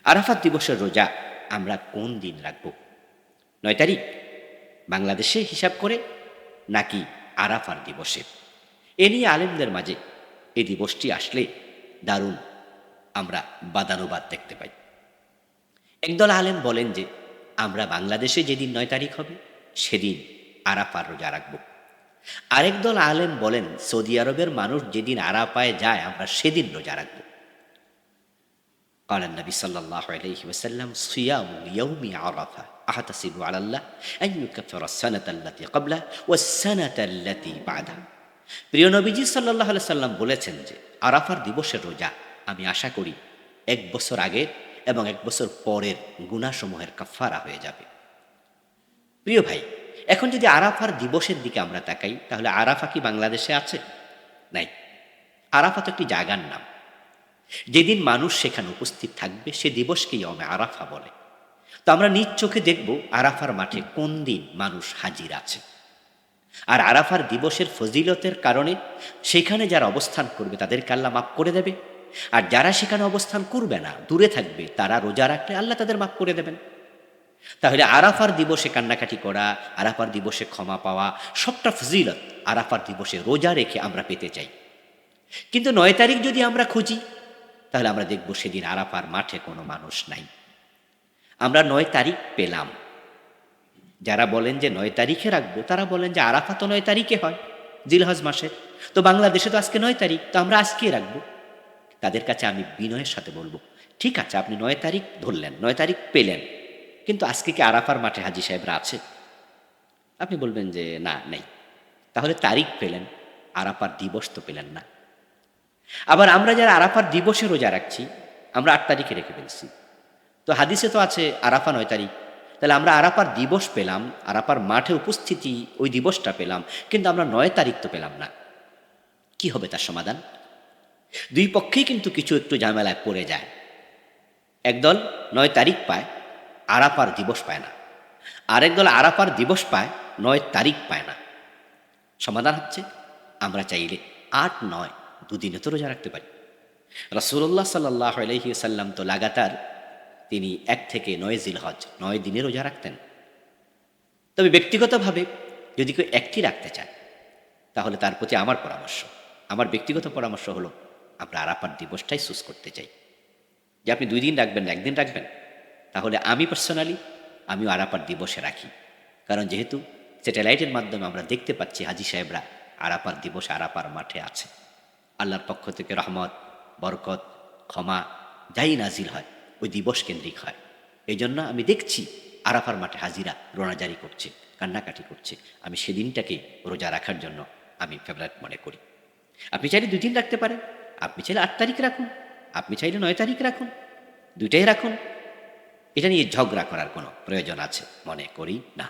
আরাফাত দিবসের রোজা আমরা কোন দিন রাখব? ৯ তারিখ বাংলাদেশে হিসাব করে নাকি আরাফার দিবসে? এ নিয়ে আলেমদের মাঝে এই দিবসটি আসলে দারুণ আমরা বাদানুবাদ দেখতে পাই। একদল আলেম বলেন যে আমরা বাংলাদেশে যেদিন ৯ তারিখ হবে সেদিন আরাফার রোজা রাখব। আরেক দল আলেম বলেন সৌদি আরবের মানুষ যেদিন আরাফায় যায় আমরা সেদিন রোজা রাখব। قال النبي صلى الله عليه وسلم صيام يوم عرفة أحتسب على الله أن يكفر السنة التي قبله والسنة التي بعدها। প্রিয় নবীজি সাল্লাল্লাহু আলাইহি সাল্লাম বলেছেন যে আরাফার দিবসের রোজা আমি আশা করি ১ বছর আগের এবং ১ বছর পরের গুনাহসমূহের কাফারা হয়ে যাবে। প্রিয় ভাই, এখন যদি আরাফার দিবসের দিকে আমরা তাকাই তাহলে আরাফা কি বাংলাদেশে আছে? নাই। আরাফা তো একটি জায়গার নাম। যেদিন মানুষ সেখানে উপস্থিত থাকবে সে দিবসকেই আরাফা বলে। তো আমরা নিজ চোখে দেখব আরাফার মাঠে কোন দিন মানুষ হাজির আছে। আর আরাফার দিবসের ফজিলতের কারণে সেখানে যারা অবস্থান করবে তাদেরকে আল্লাহ মাফ করে দেবে, আর যারা সেখানে অবস্থান করবে না, দূরে থাকবে, তারা রোজা রাখলে আল্লাহ তাদের মাফ করে দেবেন। তাহলে আরাফার দিবসে কান্নাকাটি করা, আরাফার দিবসে ক্ষমা পাওয়া, সবটা ফজিলত আরাফার দিবসে রোজা রেখে আমরা পেতে চাই। কিন্তু ৯ তারিখ যদি আমরা খুঁজি তাহলে আমরা দেখব সেদিন আরাফার মাঠে কোনো মানুষ নাই। আমরা ৯ তারিখ পেলাম। যারা বলেন যে ৯ তারিখে রাখবো তারা বলেন যে আরাফা তো ৯ তারিখে হয় জিলহজ মাসের, তো বাংলাদেশে তো আজকে ৯ তারিখ, তো আমরা আজকেই রাখবো। তাদের কাছে আমি বিনয়ের সাথে বলবো, ঠিক আছে আপনি ৯ তারিখ ধরলেন, ৯ তারিখ পেলেন, কিন্তু আজকে কি আরাফার মাঠে হাজি সাহেবরা আছে? আপনি বলবেন যে না, নেই। তাহলে তারিখ পেলেন, আরাফার দিবস তো পেলেন না। আবার আমরা যারা আরাফার দিবসে রোজা রাখছি আমরা ৮ তারিখে রেখে ফেলছি, তো হাদিসে তো আছে আরাফা ৯ তারিখ, তাহলে আমরা আরাফার দিবস পেলাম, আরাফার মাঠে উপস্থিতি ওই দিবসটা পেলাম, কিন্তু আমরা ৯ তারিখ তো পেলাম না। কি হবে তার সমাধান? দুই পক্ষেই কিন্তু কিছু একটু ঝামেলায় পড়ে যায়। একদল ৯ তারিখ পায়, আরাফার দিবস পায় না, আরেক দল আরাফার দিবস পায়, ৯ তারিখ পায় না। সমাধান হচ্ছে আমরা চাইলে ৮-৯ দুদিনে তো রোজা রাখতে পারি। রাসূলুল্লাহ সাল্লাল্লাহু আলাইহি ওয়াসাল্লাম তো লাগাতার তিনি ১ থেকে ৯ জিলহজ ৯ দিনে রোজা রাখতেন। তবে ব্যক্তিগতভাবে যদি কেউ একটি রাখতে চায় তাহলে তার প্রতি আমার ব্যক্তিগত পরামর্শ হলো আমরা আরাফার দিবসটাই চুজ করতে চাই। যে আপনি ২ দিন রাখবেন না ১ দিন রাখবেন, তাহলে আমি পার্সোনালি আমিও আরাফার দিবসে রাখি। কারণ যেহেতু স্যাটেলাইটের মাধ্যমে আমরা দেখতে পাচ্ছি হাজি সাহেবরা আরাফার দিবসে আরাফার মাঠে আছে। আল্লাহর পক্ষ থেকে রহমত, বরকত, ক্ষমা যাই নাজিল হয় ওই দিবস কেন্দ্রিক হয়। এই জন্য আমি দেখছি আরাফার মাঠে হাজিরা রোনাজারি করছে, কান্নাকাটি করছে। আমি সেদিনটাকে রোজা রাখার জন্য আমি ফেভারিট মনে করি। আপনি চাইলে ২ দিন রাখতে পারেন, আপনি চাইলে ৮ তারিখ রাখুন, আপনি চাইলে ৯ তারিখ রাখুন, দুইটাই রাখুন। এটা নিয়ে ঝগড়া করার কোনো প্রয়োজন আছে মনে করি না।